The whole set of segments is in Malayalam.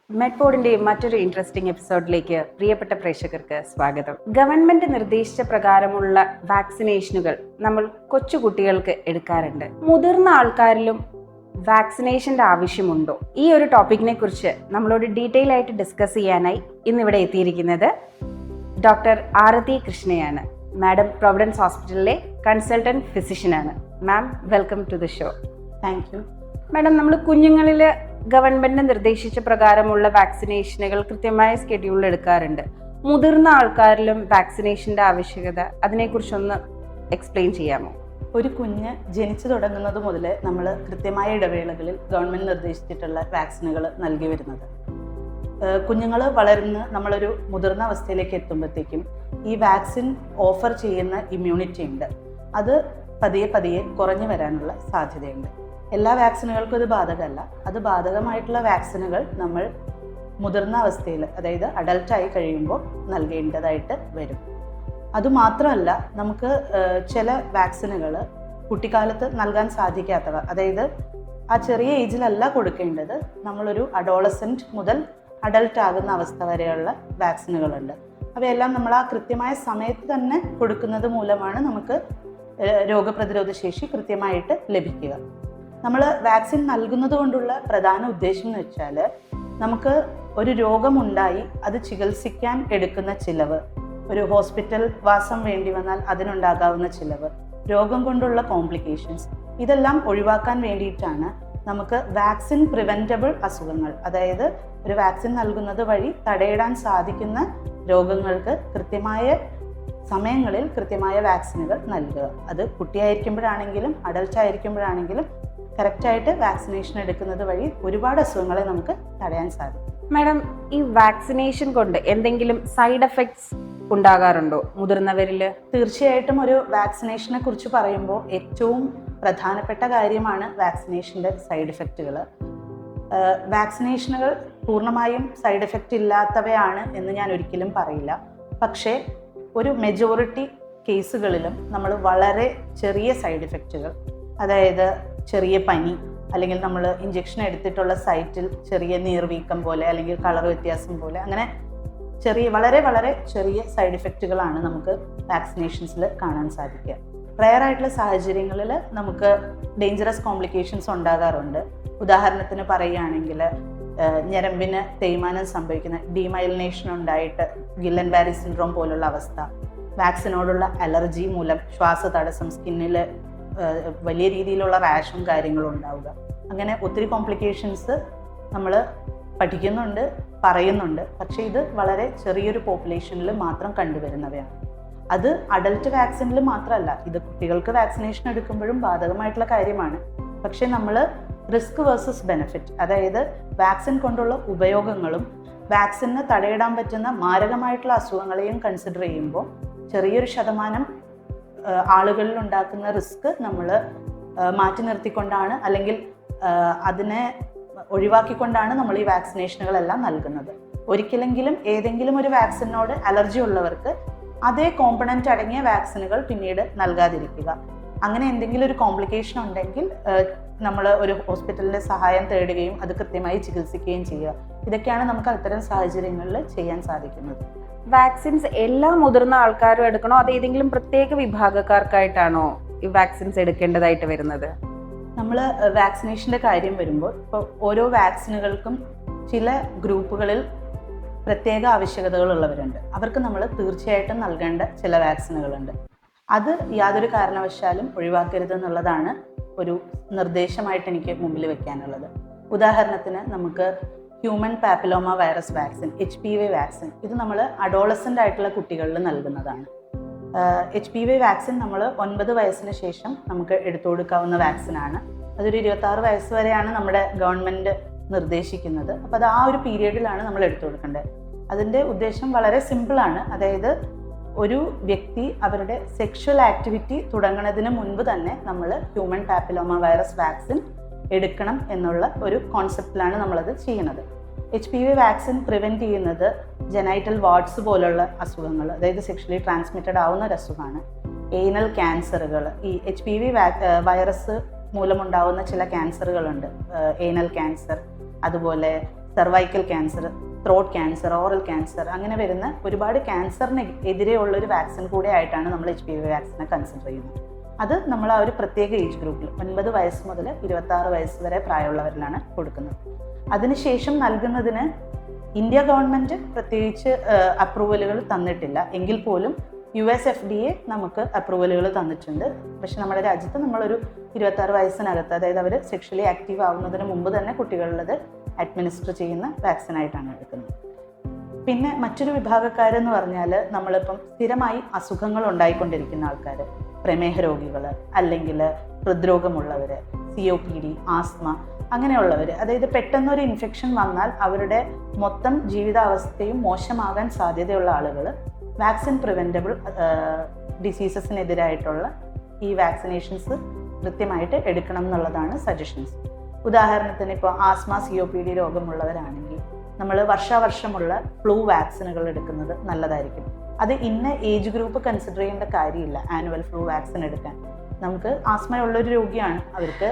മെഡ്പോഡിന്റെ മറ്റൊരു ഇൻട്രസ്റ്റിംഗ് എപ്പിസോഡിലേക്ക് പ്രിയപ്പെട്ട പ്രേക്ഷകർക്ക് സ്വാഗതം. ഗവൺമെന്റ് നിർദ്ദേശിച്ച പ്രകാരമുള്ള വാക്സിനേഷനുകൾ നമ്മൾ കൊച്ചുകുട്ടികൾക്ക് എടുക്കാറുണ്ട്. മുതിർന്ന ആൾക്കാരിലും വാക്സിനേഷന്റെ ആവശ്യമുണ്ടോ? ഈ ഒരു ടോപ്പിക്കിനെ കുറിച്ച് നമ്മളോട് ഡീറ്റെയിൽ ആയിട്ട് ഡിസ്കസ് ചെയ്യാനായി ഇന്നിവിടെ എത്തിയിരിക്കുന്നത് ഡോക്ടർ ആരതി കൃഷ്ണയാണ്. മാഡം പ്രൊവിഡൻസ് ഹോസ്പിറ്റലിലെ കൺസൾട്ടന്റ് ഫിസിഷ്യനാണ്. Ma'am, welcome to the show. Thank you. Madam, നമ്മൾ കുഞ്ഞുങ്ങളിൽ ഗവൺമെന്റ് നിർദ്ദേശിച്ച പ്രകാരമുള്ള വാക്സിനേഷനുകൾ കൃത്യമായ സ്കെഡ്യൂളിൽ എടുക്കാറുണ്ട്. മുതിർന്ന ആൾക്കാരിലും വാക്സിനേഷന്റെ ആവശ്യകത, അതിനെക്കുറിച്ചൊന്ന് എക്സ്പ്ലെയിൻ ചെയ്യാമോ? ഒരു കുഞ്ഞ് ജനിച്ചു തുടങ്ങുന്നത് മുതൽ നമ്മൾ കൃത്യമായ ഇടവേളകളിൽ ഗവൺമെൻറ് നിർദ്ദേശിച്ചിട്ടുള്ള വാക്സിനുകൾ നൽകി വരുന്നത്. കുഞ്ഞുങ്ങൾ വളർന്ന് നമ്മളൊരു മുതിർന്ന അവസ്ഥയിലേക്ക് എത്തുമ്പോഴത്തേക്കും ഈ വാക്സിൻ ഓഫർ ചെയ്യുന്ന ഇമ്മ്യൂണിറ്റി ഉണ്ട്, അത് പതിയെ പതിയെ കുറഞ്ഞു വരാനുള്ള സാധ്യതയുണ്ട്. എല്ലാ വാക്സിനുകൾക്കും അത് ബാധകമല്ല. അത് ബാധകമായിട്ടുള്ള വാക്സിനുകൾ നമ്മൾ മുതിർന്ന അവസ്ഥയിൽ, അതായത് അഡൽട്ടായി കഴിയുമ്പോൾ നൽകേണ്ടതായിട്ട് വരും. അതുമാത്രമല്ല, നമുക്ക് ചില വാക്സിനുകൾ കുട്ടിക്കാലത്ത് നൽകാൻ സാധിക്കാത്തവ, അതായത് ആ ചെറിയ ഏജിലല്ല കൊടുക്കേണ്ടത്, നമ്മളൊരു അഡോളസെൻറ്റ് മുതൽ അഡൽട്ട് ആകുന്ന അവസ്ഥ വരെയുള്ള വാക്സിനുകളുണ്ട്. അവയെല്ലാം നമ്മൾ ആ കൃത്യമായ സമയത്ത് തന്നെ കൊടുക്കുന്നത് മൂലമാണ് നമുക്ക് രോഗപ്രതിരോധ ശേഷി കൃത്യമായിട്ട് ലഭിക്കുക. നമ്മൾ വാക്സിൻ നൽകുന്നത് കൊണ്ടുള്ള പ്രധാന ഉദ്ദേശം എന്ന് വെച്ചാൽ, നമുക്ക് ഒരു രോഗമുണ്ടായി അത് ചികിത്സിക്കാൻ എടുക്കുന്ന ചിലവ്, ഒരു ഹോസ്പിറ്റൽ വാസം വേണ്ടി വന്നാൽ അതിനുണ്ടാകാവുന്ന ചിലവ്, രോഗം കൊണ്ടുള്ള കോംപ്ലിക്കേഷൻസ്, ഇതെല്ലാം ഒഴിവാക്കാൻ വേണ്ടിയിട്ടാണ് നമുക്ക് വാക്സിൻ പ്രിവെൻറ്റബിൾ അസുഖങ്ങൾ, അതായത് ഒരു വാക്സിൻ നൽകുന്നത് വഴി തടയിടാൻ സാധിക്കുന്ന രോഗങ്ങൾക്ക് കൃത്യമായ സമയങ്ങളിൽ കൃത്യമായ വാക്സിനുകൾ നൽകുക. അത് കുട്ടിയായിരിക്കുമ്പോഴാണെങ്കിലും അഡൽട്ട് ആയിരിക്കുമ്പോഴാണെങ്കിലും കറക്റ്റായിട്ട് വാക്സിനേഷൻ എടുക്കുന്നത് വഴി ഒരുപാട് അസുഖങ്ങളെ നമുക്ക് തടയാൻ സാധിക്കും. മാഡം, ഈ വാക്സിനേഷൻ കൊണ്ട് എന്തെങ്കിലും സൈഡ് എഫക്ട്സ് ഉണ്ടാകാറുണ്ടോ മുതിർന്നവരിൽ? തീർച്ചയായിട്ടും ഒരു വാക്സിനേഷനെ കുറിച്ച് പറയുമ്പോൾ ഏറ്റവും പ്രധാനപ്പെട്ട കാര്യമാണ് വാക്സിനേഷൻ്റെ സൈഡ് എഫക്റ്റുകൾ. വാക്സിനേഷനുകൾ പൂർണ്ണമായും സൈഡ് എഫക്റ്റ് ഇല്ലാത്തവയാണ് എന്ന് ഞാൻ ഒരിക്കലും പറയില്ല. പക്ഷേ ഒരു മെജോറിറ്റി കേസുകളിലും നമ്മൾ വളരെ ചെറിയ സൈഡ് എഫക്റ്റുകൾ, അതായത് ചെറിയ പനി, അല്ലെങ്കിൽ നമ്മൾ ഇഞ്ചക്ഷൻ എടുത്തിട്ടുള്ള സൈറ്റിൽ ചെറിയ നീർവീക്കം പോലെ, അല്ലെങ്കിൽ കളർ വ്യത്യാസം പോലെ, അങ്ങനെ വളരെ വളരെ ചെറിയ സൈഡ് എഫക്റ്റുകളാണ് നമുക്ക് വാക്സിനേഷൻസിൽ കാണാൻ സാധിക്കുക. റെയർ ആയിട്ടുള്ള സാഹചര്യങ്ങളിൽ നമുക്ക് ഡേഞ്ചറസ് കോംപ്ലിക്കേഷൻസ് ഉണ്ടാകാറുണ്ട്. ഉദാഹരണത്തിന് പറയുകയാണെങ്കിൽ, ഞരമ്പിന് തേയ്മാനം സംഭവിക്കുന്ന ഡീമൈലിനേഷൻ ഉണ്ടായിട്ട് ഗില്ലൻ ബാരി സിൻഡ്രോം പോലുള്ള അവസ്ഥ, വാക്സിനോടുള്ള അലർജി മൂലം ശ്വാസതടസ്സം, സ്കിന്നിൽ വലിയ രീതിയിലുള്ള റാഷും കാര്യങ്ങളും ഉണ്ടാവുക, അങ്ങനെ ഒത്തിരി കോംപ്ലിക്കേഷൻസ് നമ്മൾ പഠിക്കുന്നുണ്ട്, പറയുന്നുണ്ട്. പക്ഷേ ഇത് വളരെ ചെറിയൊരു പോപ്പുലേഷനിൽ മാത്രം കണ്ടുവരുന്നവയാണ്. അത് അഡൽട്ട് വാക്സിനിൽ മാത്രമല്ല, ഇത് കുട്ടികൾക്ക് വാക്സിനേഷൻ എടുക്കുമ്പോഴും ബാധകമായിട്ടുള്ള കാര്യമാണ്. പക്ഷേ നമ്മൾ റിസ്ക് വേഴ്സസ് ബെനിഫിറ്റ്, അതായത് വാക്സിൻ കൊണ്ടുള്ള ഉപയോഗങ്ങളും വാക്സിന് തടയിടാൻ പറ്റുന്ന മാരകമായിട്ടുള്ള അസുഖങ്ങളെയും കൺസിഡർ ചെയ്യുമ്പോൾ ചെറിയൊരു ശതമാനം ആളുകളിൽ ഉണ്ടാക്കുന്ന റിസ്ക് നമ്മൾ മാറ്റി നിർത്തിക്കൊണ്ടാണ്, അല്ലെങ്കിൽ അതിനെ ഒഴിവാക്കിക്കൊണ്ടാണ് നമ്മൾ ഈ വാക്സിനേഷനുകളെല്ലാം നൽകുന്നത്. ഒരിക്കലെങ്കിലും ഏതെങ്കിലും ഒരു വാക്സിനോട് അലർജി ഉള്ളവർക്ക് അതേ കോമ്പണൻറ്റ് അടങ്ങിയ വാക്സിനുകൾ പിന്നീട് നൽകാതിരിക്കുക. അങ്ങനെ എന്തെങ്കിലും ഒരു കോംപ്ലിക്കേഷൻ ഉണ്ടെങ്കിൽ നമ്മൾ ഒരു ഹോസ്പിറ്റലിൻ്റെ സഹായം തേടുകയും അത് കൃത്യമായി ചികിത്സിക്കുകയും ചെയ്യുക. ഇതൊക്കെയാണ് നമുക്ക് അത്തരം സാഹചര്യങ്ങളിൽ ചെയ്യാൻ സാധിക്കുന്നത്. വാക്സിൻസ് എല്ലാ മുതിർന്ന ആൾക്കാരും എടുക്കണോ, അത് ഏതെങ്കിലും പ്രത്യേക വിഭാഗക്കാർക്കായിട്ടാണോ ഈ വാക്സിൻസ് എടുക്കേണ്ടതായിട്ട് വരുന്നത്? നമ്മൾ വാക്സിനേഷൻ്റെ കാര്യം വരുമ്പോൾ, ഇപ്പോൾ ഓരോ വാക്സിനുകൾക്കും ചില ഗ്രൂപ്പുകളിൽ പ്രത്യേക ആവശ്യകതകളുള്ളവരുണ്ട്. അവർക്ക് നമ്മൾ തീർച്ചയായിട്ടും നൽകേണ്ട ചില വാക്സിനുകളുണ്ട്. അത് യാതൊരു കാരണവശാലും ഒഴിവാക്കരുത് എന്നുള്ളതാണ് ഒരു നിർദ്ദേശമായിട്ട് എനിക്ക് മുമ്പിൽ വെക്കാനുള്ളത്. ഉദാഹരണത്തിന്, നമുക്ക് human papilloma virus vaccine, HPV vaccine, ഇത് നമ്മൾ അഡോളസൻ്റ് ആയിട്ടുള്ള കുട്ടികളിൽ നൽകുന്നതാണ്. HPV വാക്സിൻ നമ്മൾ 9 വയസ്സിന് ശേഷം നമുക്ക് എടുത്തു കൊടുക്കാവുന്ന വാക്സിനാണ്. അതൊരു 26 വയസ്സ് വരെയാണ് നമ്മുടെ ഗവൺമെൻറ് നിർദ്ദേശിക്കുന്നത്. അപ്പോൾ അത് ആ ഒരു പീരീഡിലാണ് നമ്മൾ എടുത്തു കൊടുക്കേണ്ടത്. അതിൻ്റെ ഉദ്ദേശം വളരെ സിമ്പിളാണ്. അതായത് ഒരു വ്യക്തി അവരുടെ സെക്ഷൽ ആക്ടിവിറ്റി തുടങ്ങുന്നതിന് മുൻപ് തന്നെ നമ്മൾ ഹ്യൂമൻ പാപ്പിലോമ വൈറസ് വാക്സിൻ എടുക്കണം എന്നുള്ള ഒരു കോൺസെപ്റ്റിലാണ് നമ്മളത് ചെയ്യുന്നത്. HPV വാക്സിൻ പ്രിവെൻറ്റ് ചെയ്യുന്നത് ജനൈറ്റൽ വാർഡ്സ് പോലുള്ള അസുഖങ്ങൾ, അതായത് സെക്ഷലി ട്രാൻസ്മിറ്റഡ് ആവുന്ന ഒരു അസുഖമാണ്. ഏനൽ ക്യാൻസറുകൾ, ഈ HPV വൈറസ് മൂലമുണ്ടാവുന്ന ചില ക്യാൻസറുകളുണ്ട്, ഏനൽ ക്യാൻസർ, അതുപോലെ cervical cancer, throat cancer, oral cancer, അങ്ങനെ വരുന്ന ഒരുപാട് ക്യാൻസറിന് എതിരെയുള്ള ഒരു വാക്സിൻ കൂടെ ആയിട്ടാണ് നമ്മൾ HPV വാക്സിനെ കൺസിഡർ ചെയ്യുന്നത്. അത് നമ്മൾ ആ ഒരു പ്രത്യേക ഏജ് ഗ്രൂപ്പിൽ 9 വയസ്സ് മുതൽ 26 വയസ്സ് വരെ പ്രായമുള്ളവരിലാണ് കൊടുക്കുന്നത്. അതിനുശേഷം നൽകുന്നതിന് ഇന്ത്യ ഗവൺമെൻറ് പ്രത്യേകിച്ച് അപ്രൂവലുകൾ തന്നിട്ടില്ല. എങ്കിൽ പോലും US FDA നമുക്ക് അപ്രൂവലുകൾ തന്നിട്ടുണ്ട്. പക്ഷെ നമ്മുടെ രാജ്യത്ത് നമ്മളൊരു 26 വയസ്സിനകത്ത്, അതായത് അവർ സെക്ഷലി ആക്റ്റീവ് ആവുന്നതിന് മുമ്പ് തന്നെ കുട്ടികളിലത് അഡ്മിനിസ്റ്റർ ചെയ്യുന്ന വാക്സിനായിട്ടാണ് എടുക്കുന്നത്. പിന്നെ മറ്റൊരു വിഭാഗക്കാരെന്ന് പറഞ്ഞാൽ നമ്മളിപ്പം സ്ഥിരമായി അസുഖങ്ങൾ ഉണ്ടായിക്കൊണ്ടിരിക്കുന്ന ആൾക്കാർ, പ്രമേഹ രോഗികൾ, അല്ലെങ്കിൽ ഹൃദ്രോഗമുള്ളവർ, COPD, ആസ്മ, അങ്ങനെയുള്ളവർ. അതായത് പെട്ടെന്നൊരു ഇൻഫെക്ഷൻ വന്നാൽ അവരുടെ മൊത്തം ജീവിതാവസ്ഥയും മോശമാകാൻ സാധ്യതയുള്ള ആളുകൾ വാക്സിൻ പ്രിവെൻറ്റബിൾ ഡിസീസസിനെതിരായിട്ടുള്ള ഈ വാക്സിനേഷൻസ് കൃത്യമായിട്ട് എടുക്കണം എന്നുള്ളതാണ് സജഷൻസ്. ഉദാഹരണത്തിന് ഇപ്പോൾ ആസ്മ, COPD രോഗമുള്ളവരാണെങ്കിൽ നമ്മൾ വർഷാവർഷമുള്ള ഫ്ലൂ വാക്സിനുകൾ എടുക്കുന്നത് നല്ലതായിരിക്കും. അത് ഇന്ന ഏജ് ഗ്രൂപ്പ് കൺസിഡർ ചെയ്യേണ്ട കാര്യമില്ല ആനുവൽ ഫ്ലൂ വാക്സിൻ എടുക്കാൻ. നമുക്ക് ആസ്മയുള്ളൊരു രോഗിയാണ്, അവർക്ക്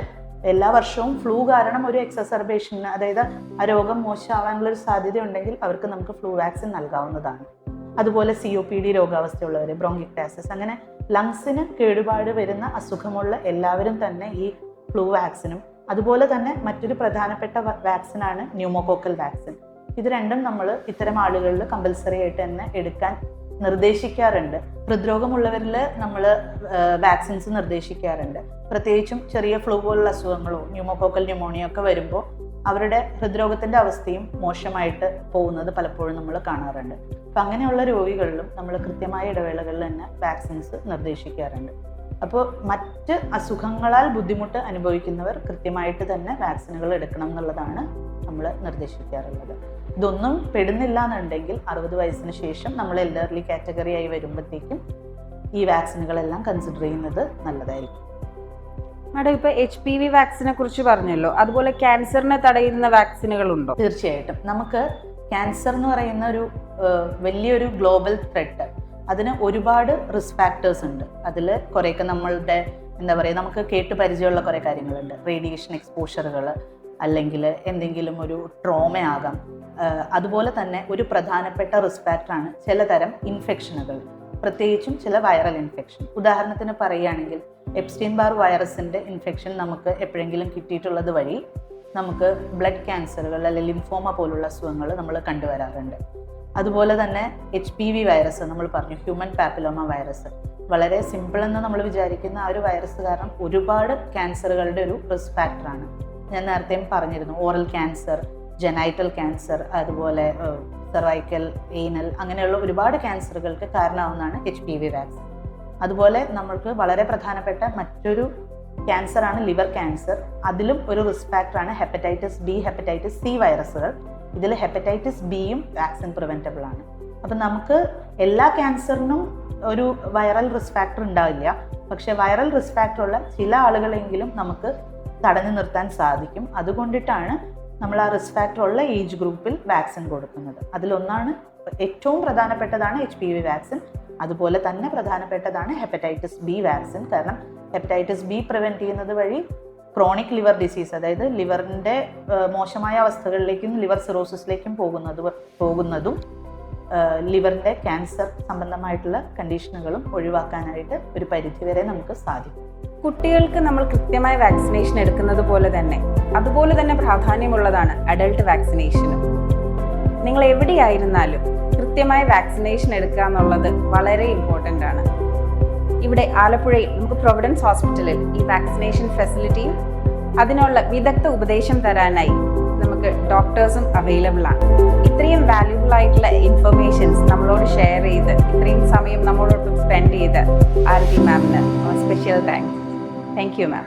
എല്ലാ വർഷവും ഫ്ലൂ കാരണം ഒരു എക്സസർബേഷന്, അതായത് ആ രോഗം മോശമാവാനുള്ളൊരു സാധ്യത ഉണ്ടെങ്കിൽ അവർക്ക് നമുക്ക് ഫ്ലൂ വാക്സിൻ നൽകാവുന്നതാണ്. അതുപോലെ COPD രോഗാവസ്ഥയുള്ളവർ, ബ്രോങ്കിക്ടാസിസ്, അങ്ങനെ ലങ്സിന് കേടുപാട് വരുന്ന അസുഖമുള്ള എല്ലാവരും തന്നെ ഈ ഫ്ലൂ വാക്സിനും, അതുപോലെ തന്നെ മറ്റൊരു പ്രധാനപ്പെട്ട വാക്സിനാണ് ന്യൂമോകോക്കൽ വാക്സിൻ. ഇത് രണ്ടും നമ്മൾ ഇത്തരം ആളുകളിൽ കമ്പൽസറി ആയിട്ട് തന്നെ എടുക്കാൻ നിർദ്ദേശിക്കാറുണ്ട്. ഹൃദ്രോഗമുള്ളവരിൽ നമ്മൾ വാക്സിൻസ് നിർദ്ദേശിക്കാറുണ്ട്. പ്രത്യേകിച്ചും ചെറിയ ഫ്ലൂ പോലുള്ള അസുഖങ്ങളോ ന്യൂമോകോക്കൽ ന്യൂമോണിയ ഒക്കെ വരുമ്പോൾ അവരുടെ ഹൃദ്രോഗത്തിൻ്റെ അവസ്ഥയും മോശമായിട്ട് പോകുന്നത് പലപ്പോഴും നമ്മൾ കാണാറുണ്ട്. അപ്പം അങ്ങനെയുള്ള രോഗികളിലും നമ്മൾ കൃത്യമായ ഇടവേളകളിൽ തന്നെ വാക്സിൻസ് നിർദ്ദേശിക്കാറുണ്ട്. അപ്പോൾ മറ്റ് അസുഖങ്ങളാൽ ബുദ്ധിമുട്ട് അനുഭവിക്കുന്നവർ കൃത്യമായിട്ട് തന്നെ വാക്സിനുകൾ എടുക്കണം എന്നുള്ളതാണ് നമ്മൾ നിർദ്ദേശിക്കാറുള്ളത്. ഇതൊന്നും പെടുന്നില്ല എന്നുണ്ടെങ്കിൽ 60 വയസ്സിന് ശേഷം നമ്മൾ എൽഡർലി കാറ്റഗറി ആയി വരുമ്പോഴത്തേക്കും ഈ വാക്സിനുകളെല്ലാം കൺസിഡർ ചെയ്യുന്നത് നല്ലതായിരിക്കും. മാഡം, ഇപ്പോൾ HPV വാക്സിനെ കുറിച്ച് പറഞ്ഞല്ലോ, അതുപോലെ ക്യാൻസറിനെ തടയുന്ന വാക്സിനുകളുണ്ടോ? തീർച്ചയായിട്ടും. നമുക്ക് ക്യാൻസർ എന്ന് പറയുന്ന ഒരു വലിയൊരു ഗ്ലോബൽ ത്രെട്ട്, അതിന് ഒരുപാട് റിസ്ക് ഫാക്ടേഴ്സ് ഉണ്ട്. അതിൽ കുറേയൊക്കെ നമ്മളുടെ നമുക്ക് കേട്ട് പരിചയമുള്ള കുറേ കാര്യങ്ങളുണ്ട്. റേഡിയേഷൻ എക്സ്പോഷറുകൾ, അല്ലെങ്കിൽ എന്തെങ്കിലും ഒരു ട്രോമയാകാം. അതുപോലെ തന്നെ ഒരു പ്രധാനപ്പെട്ട റിസ്ക് ഫാക്ടറാണ് ചിലതരം ഇൻഫെക്ഷനുകൾ, പ്രത്യേകിച്ചും ചില വൈറൽ ഇൻഫെക്ഷൻ. ഉദാഹരണത്തിന് പറയുകയാണെങ്കിൽ എപ്സ്റ്റീൻ ബാർ വൈറസിൻ്റെ ഇൻഫെക്ഷൻ നമുക്ക് എപ്പോഴെങ്കിലും കിട്ടിയിട്ടുള്ളത് വഴി നമുക്ക് ബ്ലഡ് ക്യാൻസറുകൾ അല്ലെങ്കിൽ ലിംഫോമ പോലുള്ള അസുഖങ്ങൾ നമ്മൾ കണ്ടുവരാറുണ്ട്. അതുപോലെ തന്നെ HPV വൈറസ്, നമ്മൾ പറഞ്ഞു ഹ്യൂമൻ പാപ്പിലോമ വൈറസ്, വളരെ സിമ്പിൾ എന്ന് നമ്മൾ വിചാരിക്കുന്ന ആ ഒരു വൈറസ് കാരണം ഒരുപാട് ക്യാൻസറുകളുടെ ഒരു റിസ്ക് ഫാക്ടറാണ്. ഞാൻ നേരത്തെയും പറഞ്ഞിരുന്നു, ഓറൽ ക്യാൻസർ, ജെനൈറ്റൽ ക്യാൻസർ, അതുപോലെ സെർവൈക്കൽ, ഏനൽ, അങ്ങനെയുള്ള ഒരുപാട് ക്യാൻസറുകൾക്ക് കാരണമാവുന്നതാണ് HPV വാക്സിൻ. അതുപോലെ നമ്മൾക്ക് വളരെ പ്രധാനപ്പെട്ട മറ്റൊരു ക്യാൻസറാണ് ലിവർ ക്യാൻസർ. അതിലും ഒരു റിസ്ക് ഫാക്ടറാണ് ഹെപ്പറ്റൈറ്റിസ് B, ഹെപ്പറ്റൈറ്റിസ് C വൈറസുകൾ. ഇതിൽ ഹെപ്പറ്റൈറ്റിസ് Bയും വാക്സിൻ പ്രിവെൻറ്റബിൾ ആണ്. അപ്പം നമുക്ക് എല്ലാ ക്യാൻസറിനും ഒരു വൈറൽ റിസ്ക് ഫാക്ടർ ഉണ്ടാവില്ല, പക്ഷെ വൈറൽ റിസ്ക് ഫാക്ടറുള്ള ചില ആളുകളെങ്കിലും നമുക്ക് തടഞ്ഞു നിർത്താൻ സാധിക്കും. അതുകൊണ്ടിട്ടാണ് നമ്മൾ ആ റിസ്ക് ഫാക്ടർ ഉള്ള ഏജ് ഗ്രൂപ്പിൽ വാക്സിൻ കൊടുക്കുന്നത്. അതിലൊന്നാണ്, ഏറ്റവും പ്രധാനപ്പെട്ടതാണ് HPV വാക്സിൻ. അതുപോലെ തന്നെ പ്രധാനപ്പെട്ടതാണ് ഹെപ്പറ്റൈറ്റിസ് B വാക്സിൻ. കാരണം ഹെപ്പറ്റൈറ്റിസ് B പ്രിവെൻറ്റ് ചെയ്യുന്നത് വഴി ക്രോണിക് ലിവർ ഡിസീസ്, അതായത് ലിവറിൻ്റെ മോശമായ അവസ്ഥകളിലേക്കും ലിവർ സിറോസിസിലേക്കും പോകുന്നതും ലിവറിൻ്റെ ക്യാൻസർ സംബന്ധമായിട്ടുള്ള കണ്ടീഷനുകളും ഒഴിവാക്കാനായിട്ട് ഒരു പരിധിവരെ നമുക്ക് സാധിക്കും. കുട്ടികൾക്ക് നമ്മൾ കൃത്യമായ വാക്സിനേഷൻ എടുക്കുന്നത് പോലെ തന്നെ അതുപോലെ തന്നെ പ്രാധാന്യമുള്ളതാണ് അഡൾട്ട് വാക്സിനേഷനും. നിങ്ങൾ എവിടെയായിരുന്നാലും കൃത്യമായ വാക്സിനേഷൻ എടുക്കുക എന്നുള്ളത് വളരെ ഇമ്പോർട്ടൻ്റ് ആണ്. ഇവിടെ ആലപ്പുഴയിൽ നമുക്ക് പ്രൊവിഡൻസ് ഹോസ്പിറ്റലിൽ ഈ വാക്സിനേഷൻ ഫെസിലിറ്റിയും അതിനുള്ള വിദഗ്ധ ഉപദേശം തരാനായി നമുക്ക് ഡോക്ടേഴ്സും അവൈലബിൾ ആണ്. ഇത്രയും വാല്യൂബിൾ ആയിട്ടുള്ള ഇൻഫർമേഷൻസ് നമ്മളോട് ഷെയർ ചെയ്ത് ഇത്രയും സമയം നമ്മളോടൊപ്പം സ്പെൻഡ് ചെയ്ത് ആരതി മാമിന് special thanks. Thank you ma'am.